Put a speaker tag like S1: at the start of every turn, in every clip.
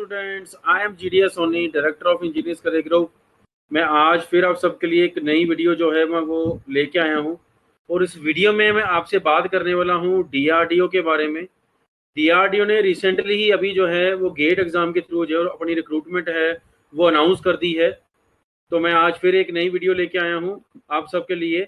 S1: Students, I am GDS Soni, director of engineers career group. मैं आज फिर आप सबके लिए एक नई वीडियो जो है मैं वो लेके आया हूँ और इस वीडियो में मैं आपसे बात करने वाला हूँ डीआरडीओ के बारे में। डीआरडीओ ने रिसेंटली ही अभी जो है वो गेट एग्जाम के थ्रू जो अपनी रिक्रूटमेंट है वो अनाउंस कर दी है। तो मैं आज फिर एक नई वीडियो लेके आया हूँ आप सबके लिए।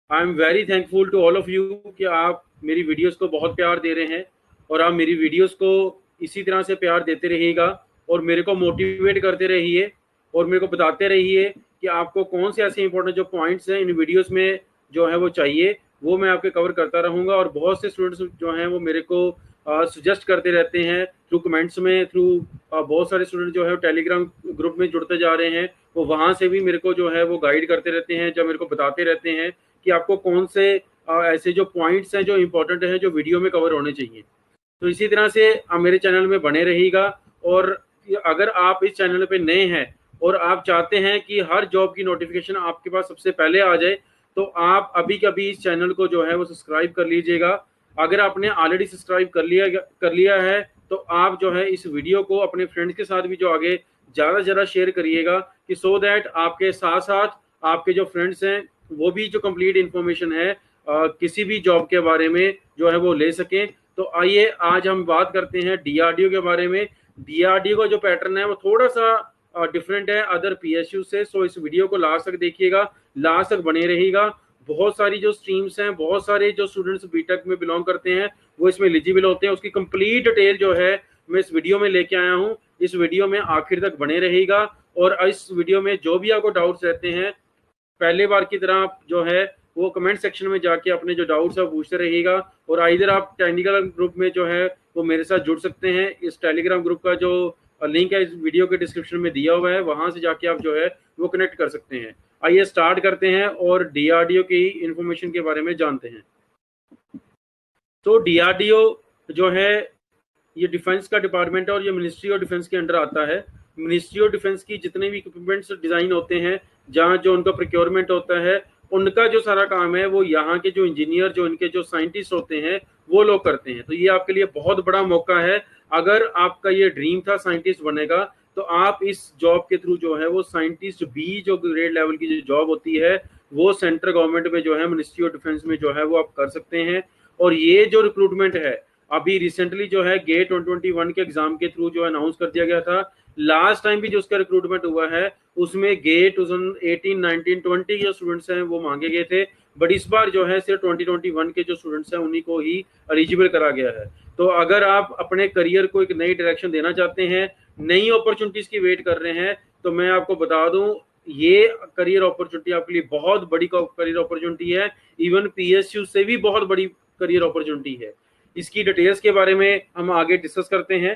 S1: I am very thankful to all of you कि आप मेरी वीडियोस को बहुत प्यार दे रहे हैं और आप मेरी वीडियोस को इसी तरह से प्यार देते रहिएगा और मेरे को मोटिवेट करते रहिए और मेरे को बताते रहिए कि आपको कौन से ऐसे इंपॉर्टेंट जो पॉइंट्स हैं इन वीडियोस में जो है वो चाहिए, वो मैं आपके कवर करता रहूँगा। और बहुत से स्टूडेंट्स जो हैं वो मेरे को सजेस्ट करते रहते हैं थ्रू कमेंट्स में, थ्रू बहुत सारे स्टूडेंट जो है टेलीग्राम ग्रुप में जुड़ते जा रहे हैं, वो वहाँ से भी मेरे को जो है वो गाइड करते रहते हैं, जब मेरे को बताते रहते हैं कि आपको कौन से ऐसे जो पॉइंट्स हैं जो इंपॉर्टेंट हैं जो वीडियो में कवर होने चाहिए। तो इसी तरह से आप मेरे चैनल में बने रहिएगा। और अगर आप इस चैनल पे नए हैं और आप चाहते हैं कि हर जॉब की नोटिफिकेशन आपके पास सबसे पहले आ जाए, तो आप अभी कभी इस चैनल को जो है वो सब्सक्राइब कर लीजिएगा। अगर आपने ऑलरेडी सब्सक्राइब कर लिया है तो आप जो है इस वीडियो को अपने फ्रेंड्स के साथ भी जो आगे ज़्यादा से ज़्यादा शेयर करिएगा कि सो दैट आपके साथ साथ आपके जो फ्रेंड्स हैं वो भी जो कंप्लीट इन्फॉर्मेशन है किसी भी जॉब के बारे में जो है वो ले सकें। तो आइए आज हम बात करते हैं डीआरडीओ के बारे में। डीआरडीओ का जो पैटर्न है वो थोड़ा सा डिफरेंट है अदर पीएसयू से। सो इस वीडियो को लास्ट तक देखिएगा, लास्ट तक बने रहिएगा। बहुत सारी जो स्ट्रीम्स हैं, बहुत सारे जो स्टूडेंट्स बीटेक में बिलोंग करते हैं वो इसमें एलिजिबल होते हैं, उसकी कंप्लीट डिटेल जो है मैं इस वीडियो में लेके आया हूँ। इस वीडियो में आखिर तक बने रहिएगा और इस वीडियो में जो भी आपको डाउट्स रहते हैं पहले बार की तरह जो है वो कमेंट सेक्शन में जाके अपने जो डाउट्स है पूछते रहिएगा। और इधर आप टेक्निकल ग्रुप में जो है वो मेरे साथ जुड़ सकते हैं। इस टेलीग्राम ग्रुप का जो लिंक है इस वीडियो के डिस्क्रिप्शन में दिया हुआ है, वहां से जाके आप जो है वो कनेक्ट कर सकते हैं। आइए स्टार्ट करते हैं और डीआरडीओ की इंफॉर्मेशन के बारे में जानते हैं। तो डीआरडीओ जो है ये डिफेंस का डिपार्टमेंट है और ये मिनिस्ट्री ऑफ डिफेंस के अंडर आता है। मिनिस्ट्री ऑफ डिफेंस की जितने भी इक्विपमेंट्स डिजाइन होते हैं, जहाँ जो उनका प्रोक्योरमेंट होता है, उनका जो सारा काम है वो यहाँ के जो इंजीनियर, जो इनके जो साइंटिस्ट होते हैं वो लोग करते हैं। तो ये आपके लिए बहुत बड़ा मौका है। अगर आपका ये ड्रीम था साइंटिस्ट बनेगा तो आप इस जॉब के थ्रू जो है वो साइंटिस्ट बी जो ग्रेड लेवल की जो जॉब होती है वो सेंट्रल गवर्नमेंट में जो है मिनिस्ट्री ऑफ डिफेंस में जो है वो आप कर सकते हैं। और ये जो रिक्रूटमेंट है अभी रिसेंटली जो है गेट 2021 के एग्जाम के थ्रू जो अनाउंस कर दिया गया था। लास्ट टाइम भी जो उसका रिक्रूटमेंट हुआ है उसमें गेट 2018, 19, 20 जो स्टूडेंट्स हैं वो मांगे गए थे, बट इस बार जो है सिर्फ 2021 के जो स्टूडेंट्स हैं उन्हीं को ही एलिजिबल करा गया है। तो अगर आप अपने करियर को एक नई डायरेक्शन देना चाहते हैं, नई अपॉर्चुनिटीज की वेट कर रहे हैं, तो मैं आपको बता दूं ये करियर अपॉर्चुनिटी आपके लिए बहुत बड़ी करियर अपॉर्चुनिटी है। इवन पीएसयू से भी बहुत बड़ी करियर अपॉर्चुनिटी है। इसकी डिटेल्स के बारे में हम आगे डिस्कस करते हैं।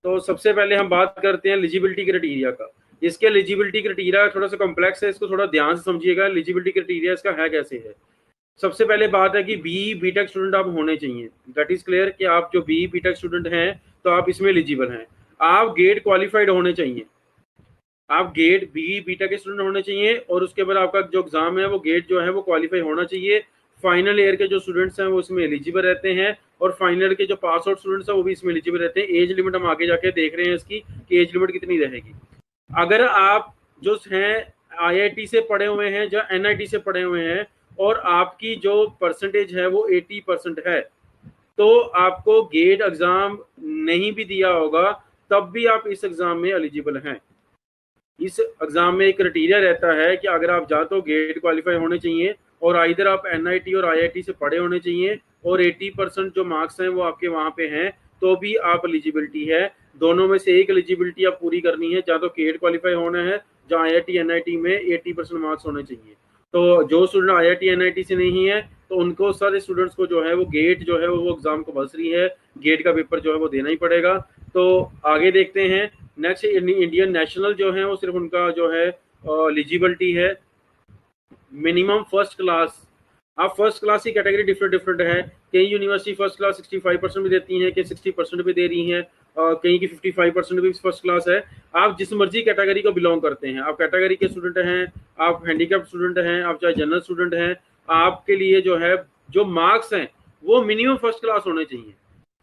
S1: तो सबसे पहले हम बात करते हैं एलिजिबिलिटी क्राइटेरिया का। इसके एलिजिबिलिटी क्राइटेरिया थोड़ा सा कॉम्प्लेक्स है, इसको थोड़ा ध्यान से समझिएगा। एलिजिबिलिटी क्राइटेरिया इसका है कैसे है। सबसे पहले बात है कि बीटेक स्टूडेंट आप होने चाहिए। दैट इज क्लियर कि आप जो बीटेक स्टूडेंट हैं तो आप इसमें एलिजिबल हैं। आप गेट क्वालिफाइड होने चाहिए, आप गेट बीटेक के स्टूडेंट होने चाहिए और उसके बाद आपका जो एग्जाम है वो गेट जो है वो क्वालिफाई होना चाहिए। फाइनल ईयर के जो स्टूडेंट्स हैं वो इसमें एलिजिबल रहते हैं और फाइनल ईयर के जो पास आउट स्टूडेंट्स हैं वो भी इसमें एलिजिबल रहते हैं। एज लिमिट हम आगे जाके देख रहे हैं इसकी कि एज लिमिट कितनी रहेगी। अगर आप जो हैं आईआईटी से पढ़े हुए हैं या एनआईटी से पढ़े हुए हैं और आपकी जो परसेंटेज है वो 80% है, तो आपको गेट एग्जाम नहीं भी दिया होगा तब भी आप इस एग्जाम में एलिजिबल हैं। इस एग्जाम में एक क्राइटेरिया रहता है कि अगर आप या तो गेट क्वालिफाई होने चाहिए और इधर आप एनआईटी और आईआईटी से पढ़े होने चाहिए और 80% जो मार्क्स हैं वो आपके वहाँ पे हैं, तो भी आप एलिजिबिलिटी है। दोनों में से एक एलिजिबिलिटी आप पूरी करनी है, या तो गेट क्वालिफाई होना है या आईआईटी एनआईटी में 80% मार्क्स होने चाहिए। तो जो स्टूडेंट आईआईटी एनआईटी से नहीं है तो उनको सारे स्टूडेंट्स को जो है वो गेट जो है वो एग्जाम को बस रही है, गेट का पेपर जो है वो देना ही पड़ेगा। तो आगे देखते हैं। नेक्स्ट इंडियन नेशनल जो है वो सिर्फ उनका जो है एलिजिबिलिटी है मिनिमम फर्स्ट क्लास। अब फर्स्ट क्लास की कैटेगरी डिफरेंट है। कई यूनिवर्सिटी फर्स्ट क्लास 65% भी देती हैं, कई 60% भी दे रही हैं, कहीं की 55% भी फर्स्ट क्लास है। आप जिस मर्जी कैटेगरी को बिलोंग करते हैं, आप कैटेगरी के स्टूडेंट हैं, आप हैंडीकैप स्टूडेंट हैं, आप चाहे जनरल स्टूडेंट हैं, आपके लिए जो है जो मार्क्स हैं वो मिनिमम फर्स्ट क्लास होने चाहिए।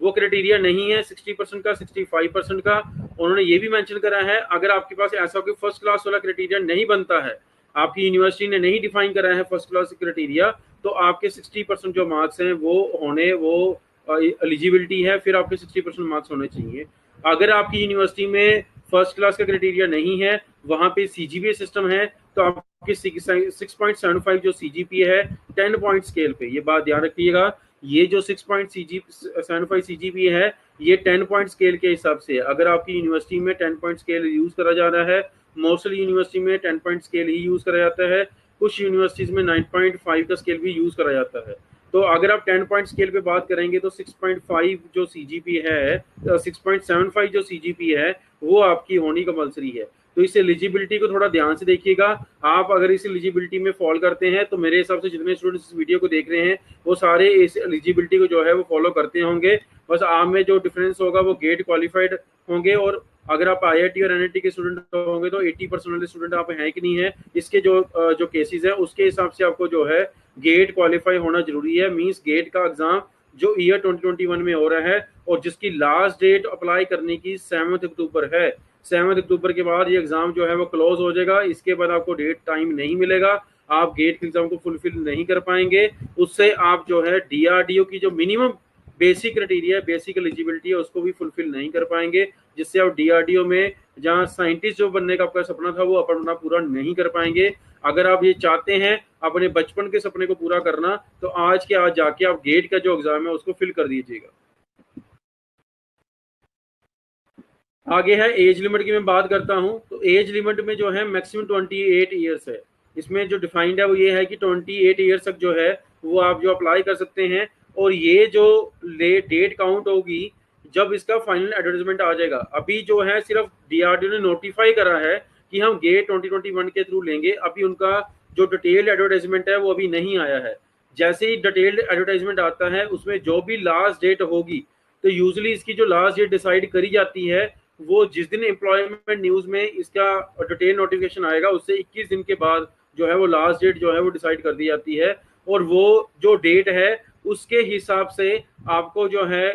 S1: वो क्राइटेरिया नहीं है 60% का, 65% का। उन्होंने ये भी मेंशन करा है अगर आपके पास ऐसा कोई फर्स्ट क्लास वाला क्राइटेरिया नहीं बनता है, आपकी यूनिवर्सिटी ने नहीं डिफाइन करा है फर्स्ट क्लास क्राइटेरिया, तो आपके 60% जो मार्क्स हैं वो एलिजिबिलिटी है, फिर आपके 60% मार्क्स होने चाहिए। अगर आपकी यूनिवर्सिटी में फर्स्ट क्लास का क्राइटेरिया नहीं है, वहां पे सीजीपीए सिस्टम है, तो आपके 6.75 जो सीजीपीए है 10 पॉइंट स्केल पे, ये बात ध्यान रखिएगा, ये जो 6.75 सीजीपीए है ये 10 पॉइंट स्केल के हिसाब से है। अगर आपकी यूनिवर्सिटी में 10 पॉइंट स्केल यूज करा जा रहा है, मोस्टली यूनिवर्सिटी में 10 पॉइंट स्केल ही यूज करा जाता है, कुछ यूनिवर्सिटीज में 9.5 का स्केल भी यूज करा जाता है। तो अगर आप 10 पॉइंट स्केल पे बात करेंगे तो 6.5 जो सीजीपी है, 6.75 जो सीजीपी है वो आपकी होनी कंपलसरी है। तो इस एलिजिबिलिटी को थोड़ा ध्यान से देखिएगा। आप अगर इस एलिजिबिलिटी में फॉल करते हैं तो मेरे हिसाब से जितने स्टूडेंट्स इस वीडियो को देख रहे हैं वो सारे इस एलिजिबिलिटी को जो है वो फॉलो करते होंगे। बस आप में जो डिफरेंस होगा वो गेट क्वालिफाइड होंगे, और अगर आप आईआईटी और एनआईटी के स्टूडेंट होंगे तो 80% वाले स्टूडेंट आप हैं कि नहीं है, इसके जो केसेस है उसके हिसाब से आपको जो है गेट क्वालिफाई होना जरूरी है। मींस गेट का एग्जाम जो ईयर 2021 में हो रहा है और जिसकी लास्ट डेट अप्लाई करने की 7 अक्टूबर है, 7 अक्टूबर के बाद ये एग्जाम जो है वो क्लोज हो जाएगा। इसके बाद आपको डेट टाइम नहीं मिलेगा, आप गेट के एग्जाम को फुलफिल नहीं कर पाएंगे। उससे आप जो है डीआरडीओ की जो मिनिमम बेसिक क्राइटेरिया है, बेसिक एलिजिबिलिटी है, उसको भी फुलफिल नहीं कर पाएंगे, जिससे आप डीआरडीओ में जहां साइंटिस्ट जो बनने का आपका सपना था वो अपना पूरा नहीं कर पाएंगे। अगर आप ये चाहते हैं अपने बचपन के सपने को पूरा करना, तो आज के आज जाके आप गेट का जो एग्जाम है उसको फिल कर दीजिएगा। आगे है एज लिमिट की मैं बात करता हूं, तो एज लिमिट में जो है मैक्सिमम 28 ईयर्स है। इसमें जो डिफाइंड है वो ये है कि 28 ईयर्स तक जो है वो आप जो अप्लाई कर सकते हैं, और ये जो डेट काउंट होगी जब इसका फाइनल एडवर्टाइजमेंट आ जाएगा। अभी जो है सिर्फ डीआरडीओ ने नोटिफाई करा है कि हम गेट 2021 के थ्रू लेंगे, अभी उनका जो डिटेल्ड एडवर्टाइजमेंट है वो अभी नहीं आया है। जैसे ही डिटेल्ड एडवर्टाइजमेंट आता है उसमें जो भी लास्ट डेट होगी, तो यूजुअली इसकी जो लास्ट डेट डिसाइड करी जाती है वो जिस दिन एम्प्लॉयमेंट न्यूज में इसका डिटेल नोटिफिकेशन आएगा उससे 21 दिन के बाद जो है वो लास्ट डेट जो है वो डिसाइड कर दी जाती है, और वो जो डेट है उसके हिसाब से आपको जो है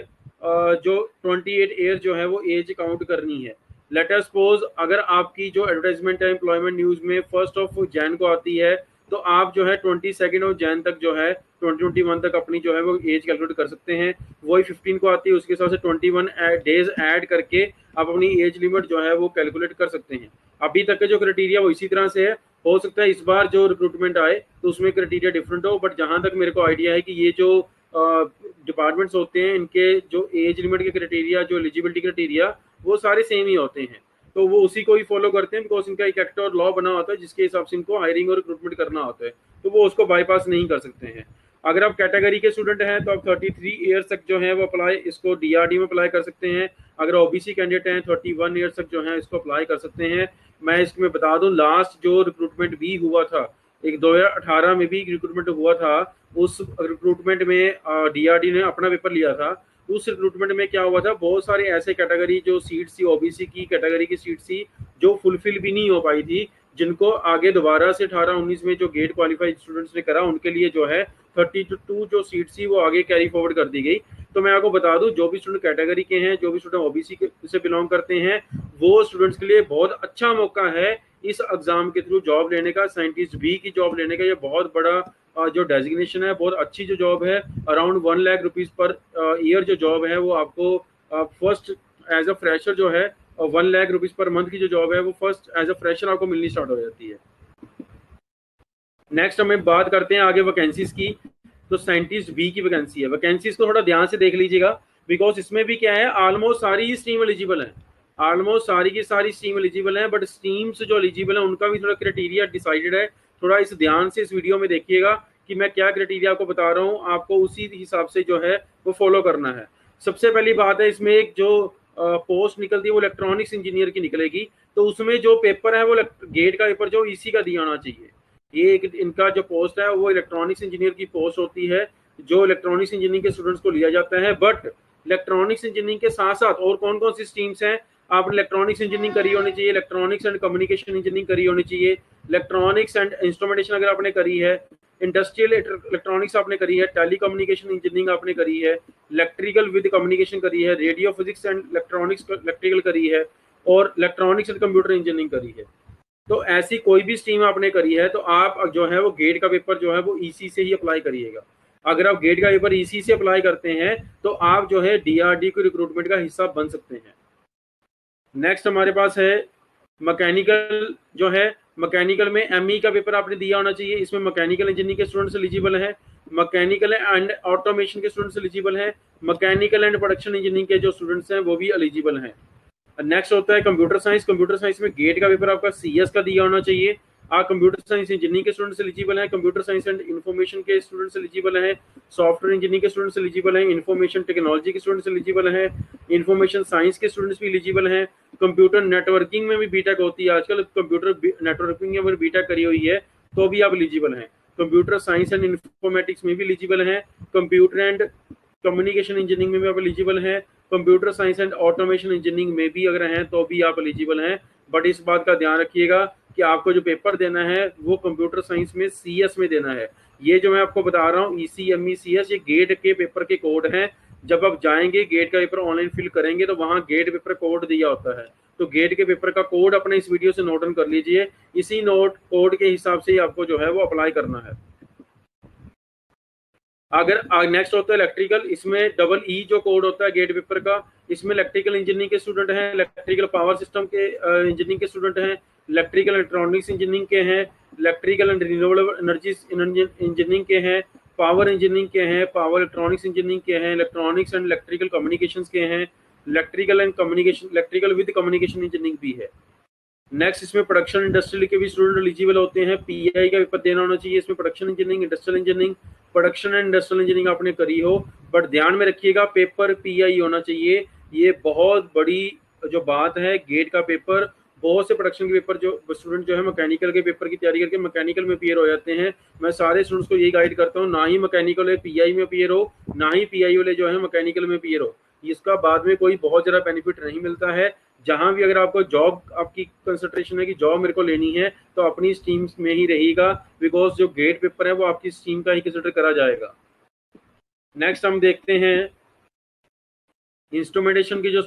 S1: जो 28 ईयर जो है वो एज काउंट करनी है। लेट अस सपोज अगर आपकी जो एडवर्टाइजमेंट है एम्प्लॉयमेंट न्यूज में 1 जैन को आती है, तो आप जो है 22 जैन तक जो है 2021 तक अपनी जो है वो एज कैलकुलेट कर सकते हैं। वही 15 को आती है, उसके हिसाब से 21 डेज ऐड करके आप अपनी एज लिमिट जो है वो कैलकुलेट कर सकते हैं। अभी तक का जो क्राइटेरिया वो इसी तरह से है, हो सकता है इस बार जो रिक्रूटमेंट आए तो उसमें क्राइटेरिया डिफरेंट हो, बट जहां तक मेरे को आइडिया है कि ये जो डिपार्टमेंट्स होते हैं इनके जो एज लिमिट के क्राइटेरिया, जो एलिजिबिलिटी क्राइटेरिया वो सारे सेम ही होते हैं, तो वो उसी को ही फॉलो करते हैं, बिकॉज इनका एक एक्ट और लॉ बना होता है जिसके हिसाब से इनको हायरिंग और रिक्रूटमेंट करना होता है, तो वो उसको बाईपास नहीं कर सकते हैं। अगर आप कैटेगरी के स्टूडेंट हैं तो आप 33 ईयर्स तक जो है वो अप्लाई इसको डीआरडी में अप्लाई कर सकते हैं। अगर ओबीसी कैंडिडेट हैं 31 ईयर्स तक जो है इसको अप्लाई कर सकते हैं। मैं इसमें बता दूं लास्ट जो रिक्रूटमेंट भी हुआ था, एक 2018 में भी रिक्रूटमेंट हुआ था, उस रिक्रूटमेंट में डीआरडी ने अपना पेपर लिया था। उस रिक्रूटमेंट में क्या हुआ था, बहुत सारे ऐसे कैटेगरी जो सीट थी ओबीसी की कैटेगरी की सीट थी जो फुलफिल भी नहीं हो पाई थी, जिनको आगे दोबारा से 18-19 में जो गेट क्वालिफाइड स्टूडेंट्स ने करा उनके लिए जो है 32 जो सीट थी वो आगे कैरी फॉरवर्ड कर दी गई। तो मैं आपको बता दूं जो भी स्टूडेंट कैटेगरी के हैं, जो भी स्टूडेंट ओबीसी से बिलोंग करते हैं, वो स्टूडेंट्स के लिए बहुत अच्छा मौका है इस एग्जाम के थ्रू जॉब लेने का, साइंटिस्ट बी की जॉब लेने का। ये बहुत बड़ा जो डेजिग्नेशन है, बहुत अच्छी जो जॉब है, around 1 lakh rupees per year जो जॉब है वो आपको फर्स्ट एज अ फ्रेशर जो है 1 लाख रुपीज पर मंथ की जो जॉब है वो फर्स्ट एज अ फ्रेशर आपको मिलनी स्टार्ट हो जाती है। नेक्स्ट हमें बात करते हैं आगे वैकेंसीज की। तो साइंटिस्ट बी की वैकेंसी है, वैकेंसीज को थोड़ा ध्यान से देख लीजिएगा, बिकॉज इसमें भी क्या है, ऑलमोस्ट सारी ही स्ट्रीम एलिजिबल है, ऑलमोस्ट सारी की सारी स्ट्रीम एलिजिबल है, बट स्ट्रीम्स जो एलिजिबल है उनका भी थोड़ा क्राइटेरिया डिसाइडेड है। थोड़ा इस ध्यान से इस वीडियो में देखिएगा कि मैं क्या क्राइटेरिया आपको बता रहा हूँ, आपको उसी हिसाब से जो है वो फॉलो करना है। सबसे पहली बात है, इसमें एक जो पोस्ट निकलती है वो इलेक्ट्रॉनिक्स इंजीनियर की निकलेगी, तो उसमें जो पेपर है वो गेट का पेपर जो इसी का दिया आना चाहिए। ये एक इनका जो पोस्ट है वो इलेक्ट्रॉनिक्स इंजीनियर की पोस्ट होती है, जो इलेक्ट्रॉनिक्स इंजीनियरिंग के स्टूडेंट्स को लिया जाता है। बट इलेक्ट्रॉनिक्स इंजीनियरिंग के साथ साथ और कौन कौन सी स्ट्रीम्स हैं, आपने इलेक्ट्रॉनिक्स इंजीनियरिंग करी होनी चाहिए, इलेक्ट्रॉनिक्स एंड कम्युनिकेशन इंजीनियरिंग करी होनी चाहिए, इलेक्ट्रॉनिक्स एंड इंस्ट्रूमेंटेशन अगर आपने करी है, इंडस्ट्रियल इलेक्ट्रॉनिक्स आपने करी है, टेलीकम्युनिकेशन इंजीनियरिंग आपने करी है, इलेक्ट्रिकल विद कम्युनिकेशन करी है, radio physics and electronics electrical करी है, और इलेक्ट्रॉनिक्स एंड कंप्यूटर इंजीनियरिंग करी है। तो ऐसी कोई भी स्ट्रीम आपने करी है तो आप जो है वो गेट का पेपर जो है वो ईसी से ही अप्लाई करिएगा। अगर आप गेट का पेपर ईसी से अप्लाई करते हैं तो आप जो है डीआरडी के रिक्रूटमेंट का हिस्सा बन सकते हैं। नेक्स्ट हमारे पास है मैकेनिकल जो है, मैकेनिकल में एमई का पेपर आपने दिया होना चाहिए। इसमें मैकेनिकल इंजीनियरिंग के स्टूडेंट्स एलिजिबल हैं, मैकेनिकल एंड ऑटोमेशन के स्टूडेंट्स एलिजिबल हैं, मैकेनिकल एंड प्रोडक्शन इंजीनियरिंग के जो स्टूडेंट्स हैं वो भी एलिजिबल हैं। नेक्स्ट होता है कंप्यूटर साइंस। कंप्यूटर साइंस में गेट का पेपर आपका सीएस का दिया होना चाहिए। आप कंप्यूटर साइंस इंजीनियरिंग के स्टूडेंट्स एलिजिबल हैं, कंप्यूटर साइंस एंड इन्फॉर्मेशन के स्टूडेंट्स एलिजिबल हैं, सॉफ्टवेयर इंजीनियरिंग के स्टूडेंट्स एलिजिबल हैं, इन्फॉर्मेशन टेक्नोलॉजी के स्टूडेंट्स एलिजिबल हैं, इन्फॉर्मेशन साइंस के स्टूडेंट्स भी एलिजिबल हैं। कंप्यूटर नेटवर्किंग में भी बीटेक होती है आजकल, कंप्यूटर नेटवर्किंग में अगर बीटेक करी हुई है तो भी आप एलिजिबल हैं। कंप्यूटर साइंस एंड इन्फॉर्मेटिक्स में भी एलिजिबल हैं, कंप्यूटर एंड कम्युनिकेशन इंजीनियरिंग में भी आप एलिजिबल हैं, computer science and automation engineering में भी अगर हैं तो भी आप एलिजिबल हैं। बट इस बात का ध्यान रखिएगा कि आपको जो पेपर देना है वो कंप्यूटर साइंस में सीएस में देना है। ये जो मैं आपको बता रहा हूँ ईसी एमई सीएस, ये गेट के पेपर के कोड हैं। जब आप जाएंगे गेट का पेपर ऑनलाइन फिल करेंगे तो वहाँ गेट पेपर कोड दिया होता है, तो गेट के पेपर का कोड अपने इस वीडियो से नोट डाउन कर लीजिए। इसी नोट कोड के हिसाब से ही आपको जो है वो अप्लाई करना है। अगर नेक्स्ट होता है इलेक्ट्रिकल, इसमें डबल ई जो कोड होता है गेट पेपर का, इसमें इलेक्ट्रिकल इंजीनियरिंग के स्टूडेंट हैं, इलेक्ट्रिकल पावर सिस्टम के इंजीनियरिंग के स्टूडेंट हैं, इलेक्ट्रिकल इलेक्ट्रॉनिक्स इंजीनियरिंग के हैं, electrical and renewable energy engineering के हैं, पावर इंजीनियरिंग के हैं, पावर इलेक्ट्रॉनिक्स इंजीनियरिंग के हैं, इलेक्ट्रॉनिक्स एंड इलेक्ट्रिकल कम्युनिकेशंस के हैं, electrical and communication electrical with communication engineering भी है। नेक्स्ट इसमें प्रोडक्शन इंडस्ट्रियल के भी स्टूडेंट एलिजिबल होते हैं, पीआई का पेपर देना होना चाहिए। इसमें production engineering, industrial engineering, production and industrial engineering आपने करी हो, बट ध्यान में रखिएगा पेपर पीआई होना चाहिए। ये बहुत बड़ी जो बात है, गेट का पेपर, बहुत से प्रोडक्शन के पेपर जो स्टूडेंट जो है मैकेनिकल के पेपर की तैयारी करके मैकेनिकल में अपीयर हो जाते हैं। मैं सारे स्टूडेंट्स को यही गाइड करता हूँ, ना ही मैकेनिकल वाले पीआई में अपीयर हो, ना ही पीआई वाले जो है मैकेनिकल में अपीयर हो। इसका बाद में कोई बहुत ज़्यादा बेनिफिट नहीं मिलता है। जहां भी अगर आपको जॉब, आपकी कंसंट्रेशन है कि जॉब मेरे को लेनी है, तो अपनी स्ट्रीम में ही रहेगा, बिकॉज जो गेट पेपर है वो आपकी स्ट्रीम का ही कंसिडर करा जाएगा। नेक्स्ट हम देखते हैं इंस्ट्रूमेंटेशन की जो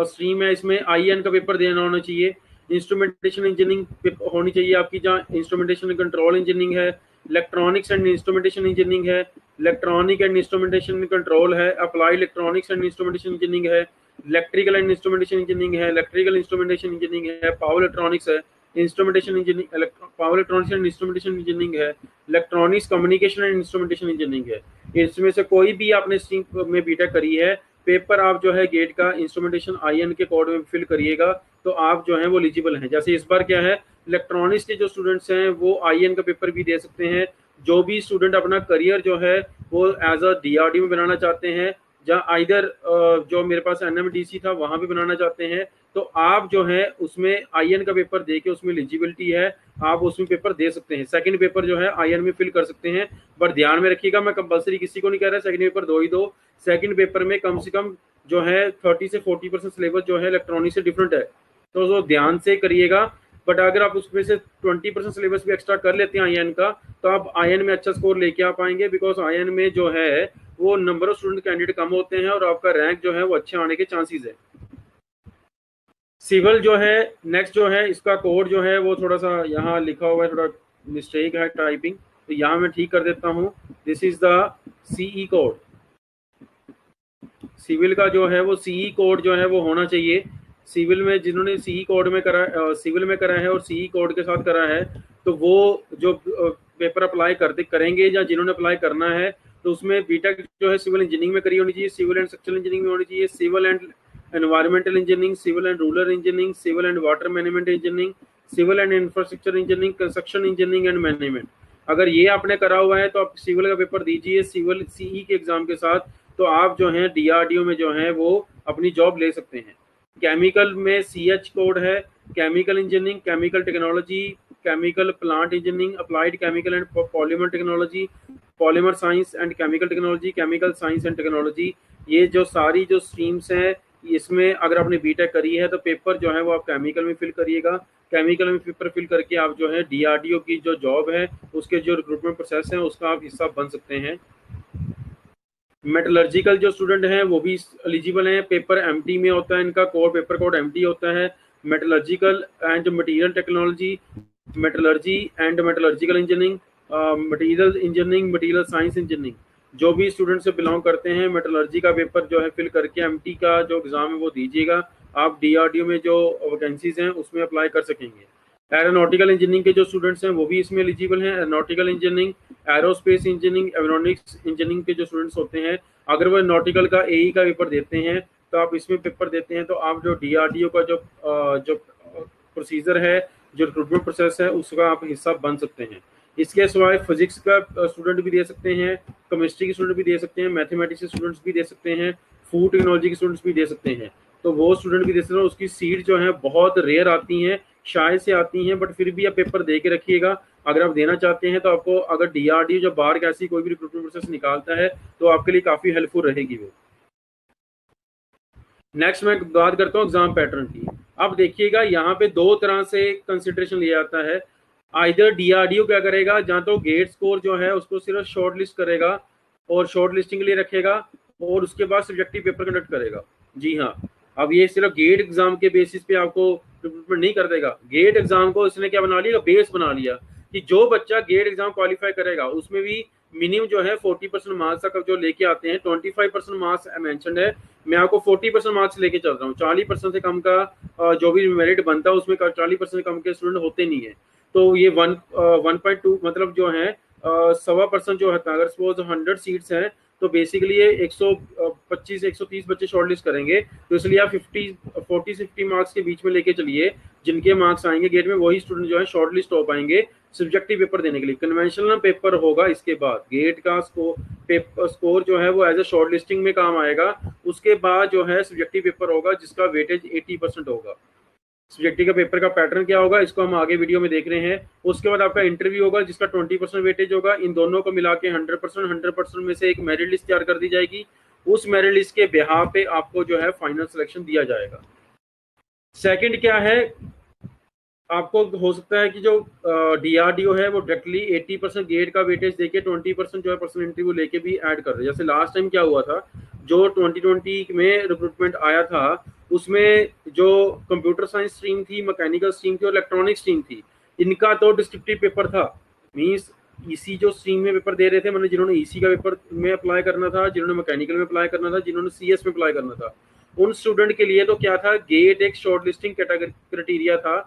S1: स्ट्रीम है, इसमें आईएन का पेपर देना होना चाहिए। इंस्ट्रूमेंटेशन इंजीनियरिंग होनी चाहिए आपकी, जहाँ इंस्ट्रूमेंटेशन कंट्रोल इंजीनियरिंग है, इलेक्ट्रॉनिक्स एंड इंस्ट्रूमेंटेशन इंजीनियरिंग है, इलेक्ट्रॉनिक एंड इंस्ट्रूमेंटेशन कंट्रोल है, applied electronics and instrumentation engineering है, इलेक्ट्रिकल एंड इंस्ट्रूमेंटेशन इंजीनियरिंग है, इलेक्ट्रिकल इंस्ट्रूमेंटेशन इंजीनियरिंग है, पावर इलेक्ट्रॉनिक्स है, instrumentation engineering, power electronics and instrumentation engineering है, electronics communication and instrumentation engineering है। इसमें से कोई भी आपने स्ट्रीम में बीटेक करी है, पेपर आप जो है गेट का इंस्ट्रूमेंटेशन आईएन के कोड में फिल करिएगा तो आप जो है वो एलिजिबल हैं। जैसे इस बार क्या है, इलेक्ट्रॉनिक्स के जो स्टूडेंट्स हैं वो आईएन का पेपर भी दे सकते हैं। जो भी स्टूडेंट अपना करियर जो है वो एज अ डीआरडी में बनाना चाहते हैं, जहाँ आइदर जो मेरे पास एनएमडीसी था वहाँ भी बनाना चाहते हैं, तो आप जो है उसमें आईएन का पेपर दे के उसमें एलिजिबिलिटी है, आप उसमें पेपर दे सकते हैं। सेकंड पेपर जो है आईएन में फिल कर सकते हैं, बट ध्यान में रखिएगा मैं कंपलसरी किसी को नहीं कह रहा सेकंड पेपर दो ही दो। सेकंड पेपर में कम से कम जो है 30 से 40% सिलेबस जो है इलेक्ट्रॉनिक से डिफरेंट है, तो वो ध्यान से करिएगा। बट अगर आप उसमें से 20% सिलेबस भी एक्स्ट्रा कर लेते हैं आईएन का, तो आप आईएन में अच्छा स्कोर लेके आ पाएंगे, बिकॉज आईएन में जो है वो नंबर ऑफ स्टूडेंट कैंडिडेट कम होते हैं और आपका रैंक जो है वो अच्छे आने के चांसेस है। सिविल जो है नेक्स्ट जो है, इसका कोड जो है वो थोड़ा सा यहाँ लिखा हुआ है, थोड़ा मिस्टेक है टाइपिंग, तो यहाँ मैं ठीक कर देता हूँ। This is the CE code. Civil का जो है वो सीई कोड जो है वो होना चाहिए। सिविल में जिन्होंने सीई कोड में करा, सिविल में करा है और सीई कोड के साथ करा है, तो वो जो पेपर अप्लाई करेंगे या जिन्होंने अप्लाई करना है, तो उसमें बीटेक जो है सिविल इंजीनियरिंग में करी होनी चाहिए, सिविल एंड स्ट्रक्चरल इंजीनियरिंग में होनी चाहिए, civil and environmental engineering, civil and rural engineering, civil and water management engineering, civil and infrastructure engineering, construction engineering and management. अगर ये आपने करा हुआ है तो आप सिविल का पेपर दीजिए सिविल सीई के एग्जाम के साथ, तो आप जो है डीआरडीओ में जो है वो अपनी जॉब ले सकते हैं। केमिकल में सीएच कोड है, chemical engineering, chemical technology, chemical plant engineering, applied chemical and polymer technology, polymer science and chemical technology, chemical science and technology. ये जो सारी जो स्ट्रीम्स हैं, इसमें अगर आपने बीटेक करी है तो पेपर जो है वो आप केमिकल में फिल करिएगा। केमिकल में पेपर फिल करके आप जो है डीआरडीओ की जो जॉब है उसके जो रिक्रूटमेंट प्रोसेस है उसका आप हिस्सा बन सकते हैं। मेटलर्जिकल जो स्टूडेंट हैं वो भी एलिजिबल हैं, पेपर एमटी में होता है, इनका कोड पेपर कोड एमटी होता है। Metallurgical and material technology, metallurgy and metallurgical engineering, material engineering, material science engineering, जो भी स्टूडेंट से बिलोंग करते हैं मेटलर्जी का पेपर जो है फिल करके एमटी का जो एग्ज़ाम है वो दीजिएगा। आप डीआरडीओ में जो वैकेंसीज हैं उसमें अप्लाई कर सकेंगे। एरोनॉटिकल इंजीनियरिंग के जो स्टूडेंट्स हैं वो भी इसमें एलिजिबल हैं। Aeronautical engineering, aerospace engineering, avionics engineering के जो स्टूडेंट्स होते हैं, अगर वो नॉटिकल का एई का पेपर देते हैं तो आप इसमें पेपर देते हैं तो आप जो डीआरडीओ का जो प्रोसीजर है, जो रिक्रूटमेंट प्रोसेस है, उसका आप हिस्सा बन सकते हैं। इसके सिवाय फिजिक्स का स्टूडेंट भी दे सकते हैं, केमिस्ट्री के स्टूडेंट भी दे सकते हैं, मैथमेटिक्स के स्टूडेंट्स भी दे सकते हैं, फूड टेक्नोलॉजी के स्टूडेंट्स भी दे सकते हैं। तो वो स्टूडेंट भी दे सकते हैं। उसकी सीट जो है बहुत रेयर आती हैं, शायद से आती हैं, बट फिर भी आप पेपर दे के रखिएगा। अगर आप देना चाहते हैं तो आपको अगर डीआरडीओ जो बाहर का ऐसी कोई भी रिक्रूटमेंट प्रोसेस निकालता है तो आपके लिए काफ़ी हेल्पफुल रहेगी वो। नेक्स्ट मैं बात करता हूँ एग्जाम पैटर्न की। अब देखिएगा यहाँ पे दो तरह से कंसिडरेशन लिया जाता है। आइदर डीआरडीओ क्या करेगा, जहाँ तो गेट स्कोर जो है उसको सिर्फ शॉर्ट लिस्ट करेगा और शॉर्ट लिस्टिंग के लिए रखेगा और उसके बाद सब्जेक्टिव पेपर कंडक्ट करेगा। जी हाँ, अब ये सिर्फ गेट एग्जाम के बेसिस पे आपको रिक्रूटमेंट नहीं कर देगा। गेट एग्जाम को इसने क्या बना लिया, बेस बना लिया कि जो बच्चा गेट एग्जाम क्वालिफाई करेगा उसमें भी मिनिमम जो है 40% मार्क्स तक जो लेके आते हैं। 25% मार्क्स मेंशन्ड है, मैं आपको 40% मार्क्स लेके चल रहा हूँ। 40% से कम का जो भी मेरिट बनता है उसमें 40% कम के स्टूडेंट होते नहीं है। तो ये 1.2 मतलब जो है 1.25% जो है, अगर सपोज 100 सीट्स हैं तो बेसिकली ये 125 130 बच्चे शॉर्टलिस्ट करेंगे। तो इसलिए आप 40-50 मार्क्स के बीच में लेके चलिए। जिनके मार्क्स आएंगे गेट में वही स्टूडेंट जो है शॉर्टलिस्ट हो पाएंगे सब्जेक्टिव पेपर देने के लिए। कन्वेंशनल पेपर होगा, इसके बाद गेट का स्कोर जो है वो एज ए शॉर्ट लिस्टिंग में काम आएगा। उसके बाद जो है सब्जेक्टिव पेपर होगा जिसका वेटेज 80% होगा। सब्जेक्टिव का पेपर का पैटर्न क्या होगा इसको हम आगे वीडियो में देख रहे हैं। उसके बाद आपका इंटरव्यू होगा जिसका 20% वेटेज होगा। इन दोनों को मिला के 100% में से एक मेरिट लिस्ट तैयार कर दी जाएगी। उस मेरिट लिस्ट के बिहार पे आपको जो है फाइनल सिलेक्शन दिया जाएगा। सेकंड क्या है, आपको हो सकता है कि जो डीआरडीओ है वो डायरेक्टली 80% गेट का वेटेज देके 20% जो है पर्सनल इंटरव्यू लेके भी ऐड कर रहे हैं। जैसे लास्ट टाइम क्या हुआ था, जो 2020 में रिक्रूटमेंट आया था उसमें जो कंप्यूटर साइंस स्ट्रीम थी, मैकेनिकल स्ट्रीम थी और इलेक्ट्रॉनिक स्ट्रीम थी, इनका तो डिस्क्रिप्टिव पेपर था। मीन्स ईसी जो स्ट्रीम में पेपर दे रहे थे, मतलब जिन्होंने ईसी का पेपर में अप्लाई करना था, जिन्होंने मैकेनिकल में अप्लाई करना था, जिन्होंने सीएस में अप्लाई करना था, उन स्टूडेंट के लिए तो क्या था, गेट एक शॉर्ट लिस्टिंग क्राइटेरिया था।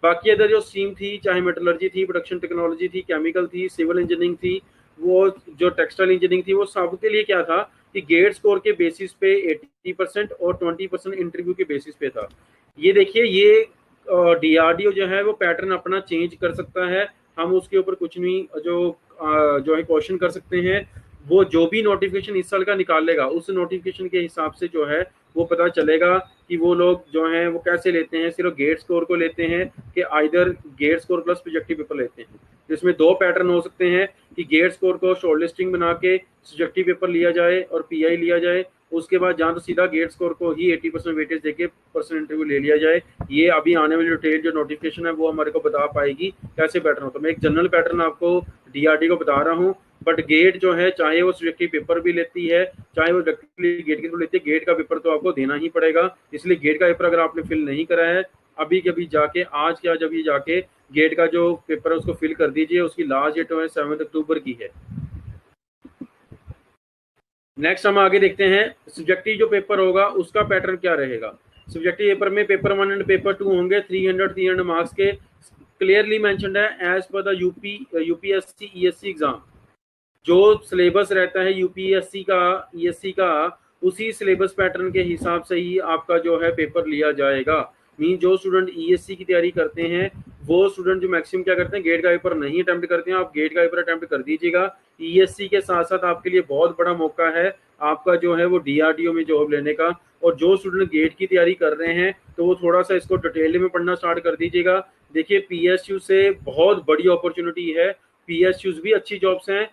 S1: बाकी अदर जो स्ट्रीम थी, चाहे मेटलर्जी थी, प्रोडक्शन टेक्नोलॉजी थी, केमिकल थी, सिविल इंजीनियरिंग थी, वो जो टेक्सटाइल इंजीनियरिंग थी, वो सबके लिए क्या था कि गेट स्कोर के बेसिस पे 80% और 20% इंटरव्यू के बेसिस पे था। ये देखिए, ये डीआरडीओ जो है वो पैटर्न अपना चेंज कर सकता है। हम उसके ऊपर कुछ नहीं जो है क्वेश्चन कर सकते हैं। वो जो भी नोटिफिकेशन इस साल का निकालेगा उस नोटिफिकेशन के हिसाब से जो है वो पता चलेगा कि वो लोग जो हैं वो कैसे लेते हैं, सिर्फ गेट स्कोर को लेते हैं कि either get score plus projective paper लेते हैं। जिसमें दो पैटर्न हो सकते हैं कि गेट स्कोर को शॉर्ट लिस्टिंग बना के सब्जेक्टिव पेपर लिया जाए और पीआई लिया जाए। उसके बाद जहाँ तो सीधा गेट स्कोर को ही 80% वेटेज देके पर्सनल इंटरव्यू ले लिया जाए। ये अभी आने वाली डिटेल जो नोटिफिकेशन है वो हमारे को बता पाएगी कैसे पैटर्न होता है। मैं एक जनरल पैटर्न आपको डीआरडी को बता रहा हूँ, बट गेट जो है चाहे वो सब्जेक्टिव पेपर भी लेती है, चाहे वो डायरेक्टली गेट के थ्रू लेती है, गेट का पेपर तो आपको देना ही पड़ेगा। इसलिए गेट का पेपर अगर आपने फिल नहीं करा है अभी के अभी जाके, आज के आज अभी जाके गेट का जो पेपर है उसको फिल कर दीजिए। उसकी लास्ट डेट है 7 अक्टूबर की है। नेक्स्ट हम आगे देखते हैं सब्जेक्टिव जो पेपर होगा उसका पैटर्न क्या रहेगा। सब्जेक्टिव पेपर में पेपर 1 एंड पेपर 2 होंगे 300 मार्क्स के। क्लियरली मेंशन्ड है as per the UPSC ESC exam. जो सिलेबस रहता है यूपीएससी का ईएससी का, उसी सिलेबस पैटर्न के हिसाब से ही आपका जो है पेपर लिया जाएगा। मीन जो स्टूडेंट ईएससी की तैयारी करते हैं वो स्टूडेंट जो मैक्सिमम क्या करते हैं, गेट का पेपर नहीं अटेम्प्ट करते हैं। आप गेट का पेपर अटेम्प्ट कर दीजिएगा। ईएससी के साथ साथ आपके लिए बहुत बड़ा मौका है आपका जो है वो डीआरडीओ में जॉब लेने का। और जो स्टूडेंट गेट की तैयारी कर रहे हैं तो वो थोड़ा सा इसको डिटेल में पढ़ना स्टार्ट कर दीजिएगा। देखिए, पीएसयू से बहुत बड़ी अपॉर्चुनिटी है, पीएसयूज भी अच्छी जॉब्स हैं,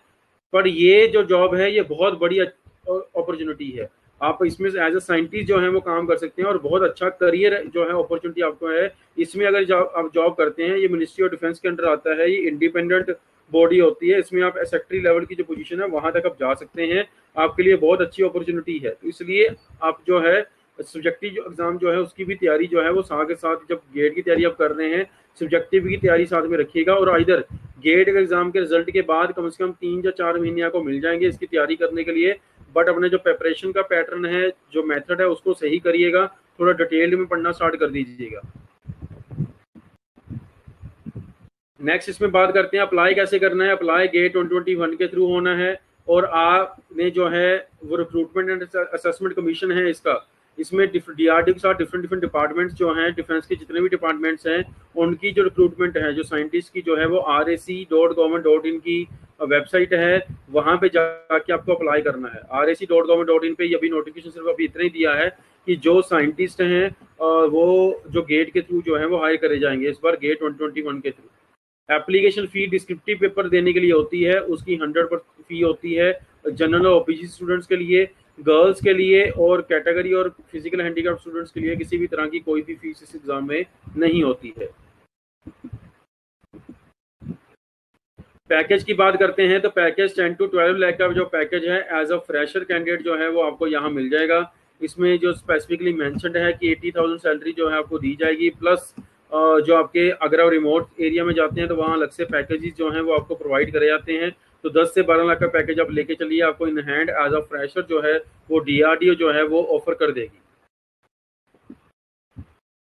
S1: पर ये जो जॉब है ये बहुत बड़ी अपॉर्चुनिटी है। आप इसमें एज ए साइंटिस्ट जो है वो काम कर सकते हैं और बहुत अच्छा करियर जो है अपॉर्चुनिटी आपको है इसमें। अगर आप जॉब करते हैं, ये मिनिस्ट्री ऑफ डिफेंस के अंडर आता है, ये इंडिपेंडेंट बॉडी होती है। इसमें आप सेक्रेटरी लेवल की जो पोजीशन है वहां तक आप जा सकते हैं। आपके लिए बहुत अच्छी अपॉर्चुनिटी है। तो इसलिए आप जो है सब्जेक्टिव जो एग्जाम जो है उसकी भी तैयारी जो है वो साथ के साथ, जब गेट की तैयारी आप कर रहे हैं सब्जेक्टिव की तैयारी साथ में रखिएगा। और इधर गेट के एग्जाम के रिजल्ट के बाद कम से कम 3 या 4 महीने आपको मिल जाएंगे इसकी तैयारी करने के लिए। बट अपने जो प्रिपरेशन का पैटर्न है, जो मेथड है, उसको सही करिएगा, थोड़ा डिटेल्ड में पढ़ना स्टार्ट कर दीजिएगा। नेक्स्ट इसमें बात करते हैं अप्लाई कैसे करना है। अप्लाई गेट 2021 के थ्रू होना है, और आपने जो है वो रिक्रूटमेंट एंड असेसमेंट कमीशन है इसका, इसमें डीआरडीओ के साथ डिफरेंट डिपार्टमेंट्स जो हैं, डिफेंस के जितने भी डिपार्टमेंट्स हैं उनकी जो रिक्रूटमेंट है, जो साइंटिस्ट की जो है वो rac.government.in की वेबसाइट है, वहाँ पे जाके आपको अप्लाई करना है। rac.government.in पे अभी नोटिफिकेशन सिर्फ अभी इतना ही दिया है कि जो साइंटिस्ट हैं वो जो गेट के थ्रू जो है वो हायर करे जाएंगे इस बार गेट 2021 के through. Application fee descriptive paper देने के लिए होती है, उसकी 100% फ़ी होती है जनरल और ओबीसी स्टूडेंट्स के लिए, गर्ल्स के लिए और कैटेगरी और फिजिकल हैंडीकैप स्टूडेंट्स के लिए किसी भी तरह की कोई भी फीस इस एग्जाम में नहीं होती है। पैकेज की बात करते हैं तो पैकेज 10 to 12 लाख का जो पैकेज है एज अ फ्रेशर कैंडिडेट जो है वो आपको यहाँ मिल जाएगा। इसमें जो स्पेसिफिकली मेंशन्ड है कि 80,000 सैलरी जो है आपको दी जाएगी, प्लस जो आपके अगर आप रिमोट एरिया में जाते हैं तो वहाँ अलग से पैकेजेस जो हैं वो आपको प्रोवाइड करे जाते हैं। तो 10 से 12 लाख का पैकेज आप लेके चलिए, आपको in hand as a fresher जो है वो डीआरडीओ जो है वो ऑफर कर देगी।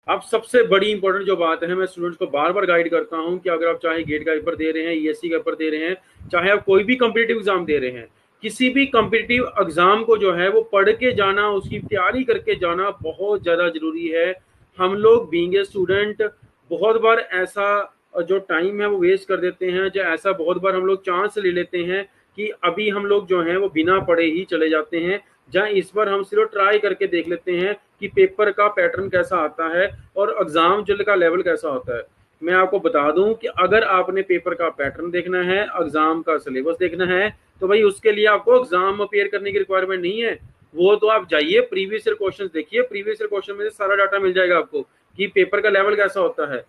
S1: अब सबसे बड़ी इंपॉर्टेंट जो बात है, मैं स्टूडेंट्स को बार बार गाइड करता हूं कि अगर आप चाहे गेट का पेपर दे रहे हैं, ईएससी का पेपर दे रहे हैं, चाहे आप कोई भी कॉम्पिटिटिव एग्जाम दे रहे हैं, किसी भी कॉम्पिटिटिव एग्जाम को जो है वो पढ़ के जाना, उसकी तैयारी करके जाना बहुत ज़्यादा जरूरी है। हम लोग बीइंग ए स्टूडेंट बहुत बार ऐसा जो टाइम है वो वेस्ट कर देते हैं, जो ऐसा बहुत बार हम लोग चांस ले लेते हैं कि अभी हम लोग जो हैं वो बिना पढ़े ही चले जाते हैं, जहाँ इस बार हम सिर्फ ट्राई करके देख लेते हैं कि पेपर का पैटर्न कैसा आता है और एग्जाम जल का लेवल कैसा होता है। मैं आपको बता दूं कि अगर आपने पेपर का पैटर्न देखना है, एग्जाम का सिलेबस देखना है, तो भाई उसके लिए आपको एग्जाम अपेयर करने की रिक्वायरमेंट नहीं है। वो तो आप जाइए प्रीवियस ईयर क्वेश्चन देखिए, प्रीवियस ईयर क्वेश्चन में से सारा डाटा मिल जाएगा आपको कि पेपर का लेवल कैसा होता है।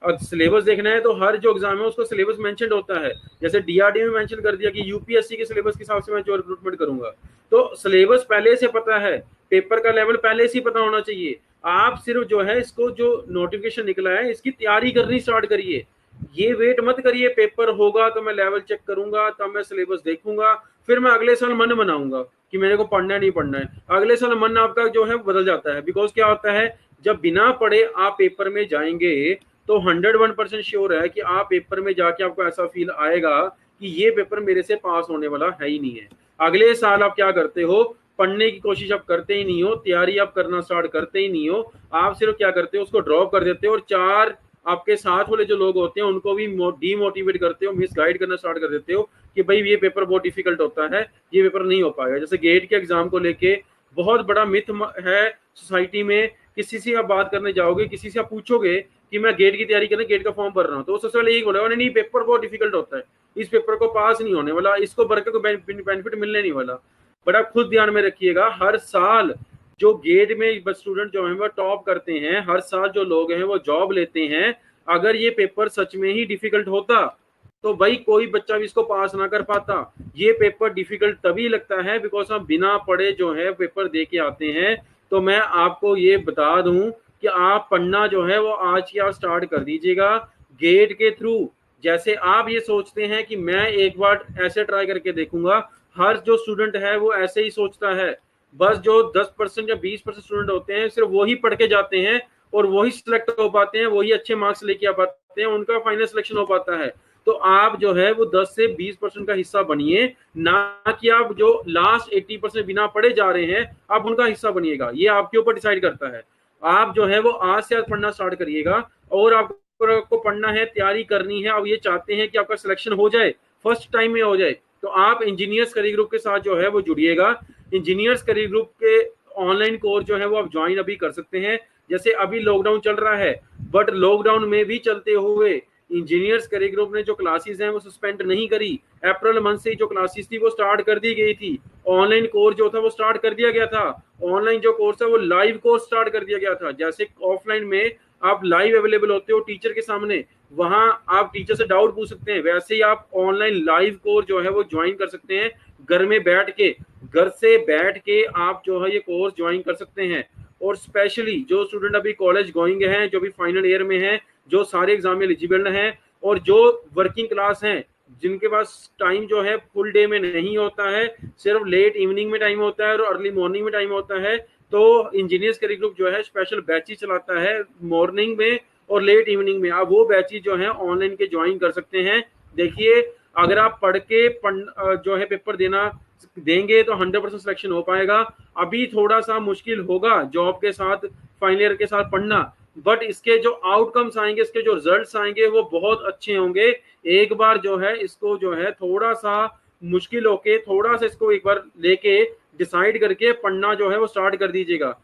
S1: और सिलेबस देखना है तो हर जो एग्जाम है उसको सिलेबस मेंशन होता है, जैसे डीआरडी में मेंशन कर दिया कि यूपीएससी के सिलेबस के हिसाब से मैं जो रिक्रूटमेंट करूंगा, तो सिलेबस पहले से पता है, पेपर का लेवल पहले से पता होना चाहिए। आप सिर्फ जो है इसको जो नोटिफिकेशन निकला है इसकी तैयारी करनी स्टार्ट करिए। ये वेट मत करिए पेपर होगा तो मैं लेवल चेक करूंगा, तब मैं सिलेबस देखूंगा, फिर मैं अगले साल मन बनाऊंगा कि मेरे को पढ़ना है नहीं पढ़ना है। अगले साल मन आपका जो है बदल जाता है, बिकॉज क्या होता है जब बिना पढ़े आप पेपर में जाएंगे तो 101% श्योर है कि आप पेपर में जाके आपको ऐसा फील आएगा कि ये पेपर मेरे से पास होने वाला है ही नहीं है। अगले साल आप क्या करते हो, पढ़ने की कोशिश आप करते ही नहीं हो, तैयारी आप करना स्टार्ट करते ही नहीं हो, आप सिर्फ क्या करते हो उसको ड्रॉप कर देते हो, और चार आपके साथ वाले जो लोग होते हैं उनको भी डीमोटिवेट करते हो, मिसगाइड करना स्टार्ट कर देते हो कि भाई ये पेपर बहुत डिफिकल्ट होता है, ये पेपर नहीं हो पाएगा। जैसे गेट के एग्जाम को लेके बहुत बड़ा मिथ है सोसाइटी में, किसी से आप बात करने जाओगे, किसी से आप पूछोगे कि मैं गेट की तैयारी करने गेट का फॉर्म भर रहा हूँ, तो सबसे पहले यही बोलेगा नहीं पेपर बहुत डिफिकल्ट होता है, इस पेपर को पास नहीं होने वाला, इसको भर के कोई बेनिफिट मिलने नहीं वाला। बट आप खुद ध्यान में रखिएगा, हर साल जो गेट में स्टूडेंट जो है वो टॉप करते हैं, हर साल जो लोग हैं वो जॉब लेते हैं, अगर ये पेपर सच में ही डिफिकल्ट होता तो भाई कोई बच्चा भी इसको पास ना कर पाता। ये पेपर डिफिकल्ट तभी लगता है बिकॉज हम बिना पढ़े जो है पेपर दे के आते हैं। तो मैं आपको ये बता दूं कि आप पढ़ना जो है वो आज की आज स्टार्ट कर दीजिएगा गेट के थ्रू। जैसे आप ये सोचते हैं कि मैं एक बार ऐसे ट्राई करके देखूंगा, हर जो स्टूडेंट है वो ऐसे ही सोचता है। बस जो 10% या 20% स्टूडेंट होते हैं सिर्फ वही पढ़ के जाते हैं और वही सिलेक्ट हो पाते हैं, वही अच्छे मार्क्स लेके आ पाते हैं, उनका फाइनल सिलेक्शन हो पाता है। तो आप जो है वो 10 से 20% का हिस्सा बनिए, ना कि आप जो लास्ट 80% बिना पढ़े जा रहे हैं आप उनका हिस्सा बनिएगा। ये आपके ऊपर डिसाइड करता है। आप जो है वो आज से आज पढ़ना स्टार्ट करिएगा, और आपको पढ़ना है, तैयारी करनी है। आप ये चाहते हैं कि आपका सिलेक्शन हो जाए, फर्स्ट टाइम में हो जाए, तो आप इंजीनियर्स करियर ग्रुप के साथ जो है वो जुड़िएगा। इंजीनियर्स करियर ग्रुप के ऑनलाइन कोर्स जो है वो आप ज्वाइन अभी कर सकते हैं। जैसे अभी लॉकडाउन चल रहा है, बट लॉकडाउन में भी चलते हुए इंजीनियर्स करियर ग्रुप ने जो क्लासेस हैं वो सस्पेंड नहीं करी। अप्रैल मंथ से जो क्लासेस थी वो स्टार्ट कर दी गई थी। ऑनलाइन कोर्स जो था वो स्टार्ट कर दिया गया था। ऑनलाइन जो कोर्स है वो लाइव कोर्स स्टार्ट कर दिया गया था। जैसे ऑफलाइन में आप लाइव अवेलेबल होते हो टीचर के सामने, वहां आप टीचर से डाउट पूछ सकते हैं, वैसे ही आप ऑनलाइन लाइव कोर्स जो है वो ज्वाइन कर सकते हैं। घर में बैठ के, घर से बैठ के आप जो है ये कोर्स ज्वाइन कर सकते हैं। और स्पेशली जो स्टूडेंट अभी कॉलेज गोइंग हैं, जो भी फाइनल ईयर में हैं, जो सारे एग्जाम में एलिजिबल हैं, और जो वर्किंग क्लास हैं, जिनके पास टाइम जो है फुल डे में नहीं होता है, सिर्फ लेट इवनिंग में टाइम होता है और अर्ली मॉर्निंग में टाइम होता है, तो इंजीनियर्स करियर ग्रुप जो है स्पेशल बैचेस चलाता है मॉर्निंग में और लेट इवनिंग में। आप वो बैचेस जो है ऑनलाइन के ज्वाइन कर सकते हैं। देखिए, अगर आप पढ़ के जो है पेपर देंगे तो 100% सिलेक्शन हो पाएगा। अभी थोड़ा सा मुश्किल होगा जॉब के साथ, फाइनल ईयर के साथ पढ़ना, बट इसके जो आउटकम्स आएंगे, इसके जो रिजल्ट्स आएंगे वो बहुत अच्छे होंगे। एक बार जो है इसको जो है थोड़ा सा मुश्किल होके, थोड़ा सा इसको एक बार लेके डिसाइड करके पढ़ना जो है वो स्टार्ट कर दीजिएगा।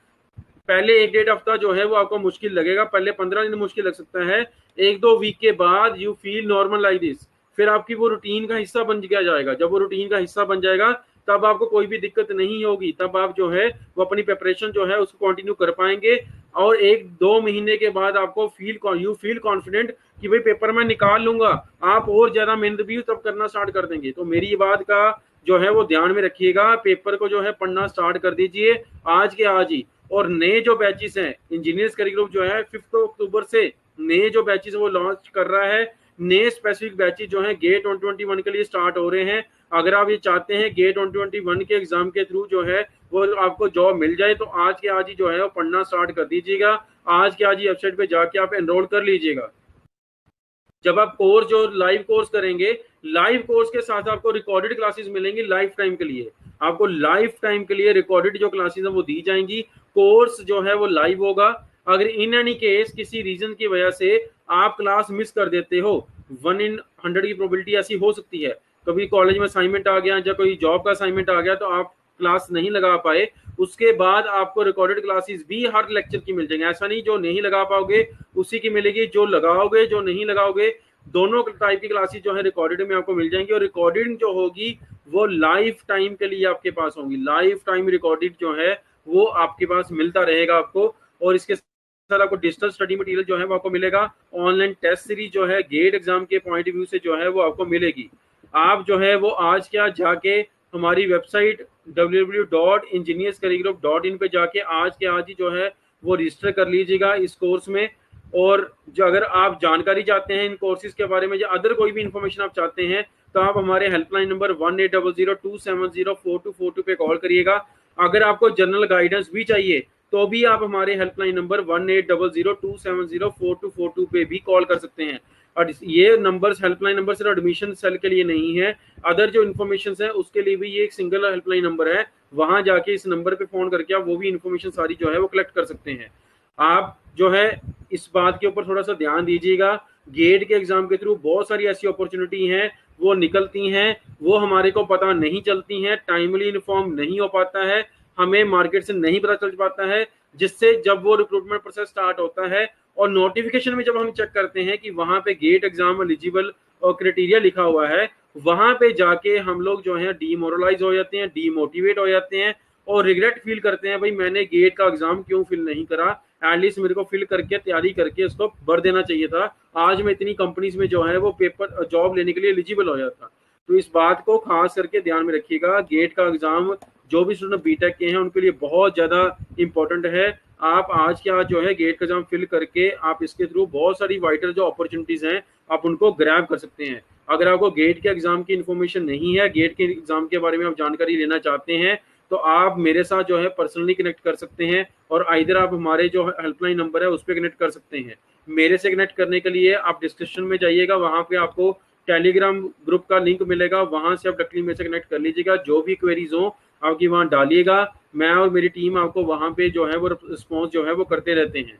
S1: पहले 1-1.5 हफ्ता जो है वो आपको मुश्किल लगेगा, पहले 15 दिन मुश्किल लग सकता है, 1-2 वीक के बाद you feel normal like this, फिर आपकी वो रूटीन का हिस्सा बन गया जाएगा। जब वो रूटीन का हिस्सा बन जाएगा तब आपको कोई भी दिक्कत नहीं होगी, तब आप जो है वो अपनी प्रिपरेशन जो है उसको कंटिन्यू कर पाएंगे। और 1-2 महीने के बाद आपको यू फील कॉन्फिडेंट कि भाई पेपर मैं निकाल लूंगा, आप और ज्यादा मेहनत भी तब करना स्टार्ट कर देंगे। तो मेरी ये बात का जो है वो ध्यान में रखिएगा, पेपर को जो है पढ़ना स्टार्ट कर दीजिए आज के आज ही। और नए जो बैचेस हैं, इंजीनियर्स करियर ग्रुप जो है 5 अक्टूबर से नए जो बैचेस वो लॉन्च कर रहा है। नए स्पेसिफिक बैचेस जो हैं गेट 2021 के लिए स्टार्ट हो रहे हैं। अगर आप ये चाहते हैं गेट 2021 के एग्जाम के थ्रू जो है वो आपको जॉब मिल जाए, तो आज के आज ही जो है वो पढ़ना स्टार्ट कर दीजिएगा। आज के आज ही वेबसाइट पे जाके आप एनरोल कर लीजिएगा। जब आप कोर्स जो लाइव कोर्स करेंगे, लाइव कोर्स के साथ आपको रिकॉर्डेड क्लासेस मिलेंगी लाइफ टाइम के लिए। आपको लाइफ टाइम के लिए रिकॉर्डेड जो क्लासेस हैं वो दी जाएंगी। कोर्स जो है वो लाइव होगा। अगर इन एनी केस किसी रीजन की वजह से आप क्लास मिस कर देते हो, 1 in 100 की प्रोबेबिलिटी ऐसी हो सकती है, कभी कॉलेज में असाइनमेंट आ गया या कोई जॉब का असाइनमेंट आ गया तो आप क्लास नहीं लगा पाए, उसके बाद आपको रिकॉर्डेड क्लासेस भी हर लेक्चर की मिल जाएंगी। ऐसा नहीं जो नहीं लगा पाओगे उसी की मिलेगी, जो लगाओगे जो नहीं लगाओगे दोनों टाइप की क्लासेस जो है रिकॉर्डेड में आपको मिल जाएंगी। और रिकॉर्डेड जो होगी वो लाइफ टाइम के लिए आपके पास होंगी। लाइफ टाइम रिकॉर्डेड जो है वो आपके पास मिलता रहेगा आपको। और इसके साथ आपको डिजिटल स्टडी मटेरियल जो है वो आपको मिलेगा। ऑनलाइन टेस्ट सीरीज जो है गेट एग्जाम के पॉइंट ऑफ व्यू से जो है वो आपको मिलेगी। आप जो है वो आज क्या जाके हमारी वेबसाइट www.engineerscareergroup.in पे जाके आज के आज ही जो है वो रजिस्टर कर लीजिएगा इस कोर्स में। और जो अगर आप जानकारी चाहते हैं इन कोर्सेज के बारे में या अदर कोई भी इंफॉर्मेशन आप चाहते हैं तो आप हमारे हेल्पलाइन नंबर 180027042442 पे कॉल करिएगा। अगर आपको जनरल गाइडेंस भी चाहिए तो भी आप हमारे हेल्पलाइन नंबर 180027042442 पे भी कॉल कर सकते हैं। और ये नंबर्स हेल्पलाइन नंबर सिर्फ एडमिशन सेल के लिए नहीं है, अदर जो इन्फॉर्मेशन है उसके लिए भी ये एक सिंगल हेल्पलाइन नंबर है। वहां जाके इस नंबर पे फोन करके आप वो भी इन्फॉर्मेशन सारी जो है वो कलेक्ट कर सकते हैं। आप जो है इस बात के ऊपर थोड़ा सा ध्यान दीजिएगा, गेट के एग्जाम के थ्रू बहुत सारी ऐसी अपॉर्चुनिटी हैं वो निकलती हैं, वो हमारे को पता नहीं चलती हैं, टाइमली इन्फॉर्म नहीं हो पाता है, हमें मार्केट से नहीं पता चल पाता है, जिससे जब वो रिक्रूटमेंट प्रोसेस स्टार्ट होता है और नोटिफिकेशन में जब हम चेक करते हैं कि वहां पे गेट एग्जाम एलिजिबल और क्राइटेरिया लिखा हुआ है, वहां पे जाके हम लोग जो है डीमोरलाइज हो जाते हैं, डीमोटिवेट हो जाते हैं और रिग्रेट फील करते हैं, भाई मैंने गेट का एग्जाम क्यों फिल नहीं करा, एटलीस्ट मेरे को फिल करके तैयारी करके उसको भर देना चाहिए था, आज मैं इतनी कंपनीज में जो है वो पेपर जॉब लेने के लिए एलिजिबल हो जाता। तो इस बात को खास करके ध्यान में रखिएगा, गेट का एग्जाम जो भी स्टूडेंट बीटेक के हैं उनके लिए बहुत ज्यादा इंपॉर्टेंट है। आप आज के आज जो है गेट का एग्जाम फिल करके आप इसके थ्रू बहुत सारी वाइटल जो अपॉर्चुनिटीज हैं आप उनको ग्रैब कर सकते हैं। अगर आपको गेट के एग्जाम की इन्फॉर्मेशन नहीं है, गेट के एग्जाम के बारे में आप जानकारी लेना चाहते हैं, तो आप मेरे साथ जो है पर्सनली कनेक्ट कर सकते हैं और आइदर आप हमारे जो हेल्पलाइन नंबर है उस पर कनेक्ट कर सकते हैं। मेरे से कनेक्ट करने के लिए आप डिस्क्रिप्शन में जाइएगा, वहां पे आपको टेलीग्राम ग्रुप का लिंक मिलेगा, वहां से आप डायरेक्टली मेरे से कनेक्ट कर लीजिएगा। जो भी क्वेरीज हो आपकी वहां डालिएगा, मैं और मेरी टीम आपको वहां पे जो है वो रिस्पॉन्स जो है वो करते रहते हैं।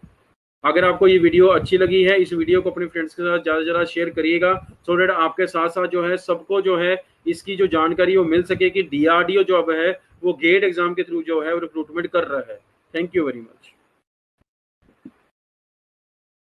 S1: अगर आपको ये वीडियो अच्छी लगी है, इस वीडियो को अपने फ्रेंड्स के साथ ज़्यादा से ज़्यादा शेयर करिएगा, सो दैट आपके साथ साथ जो है सबको जो है इसकी जो जानकारी वो मिल सके कि DRDO जॉब है वो गेट एग्जाम के थ्रू जो है वो रिक्रूटमेंट कर रहा है। Thank you very much.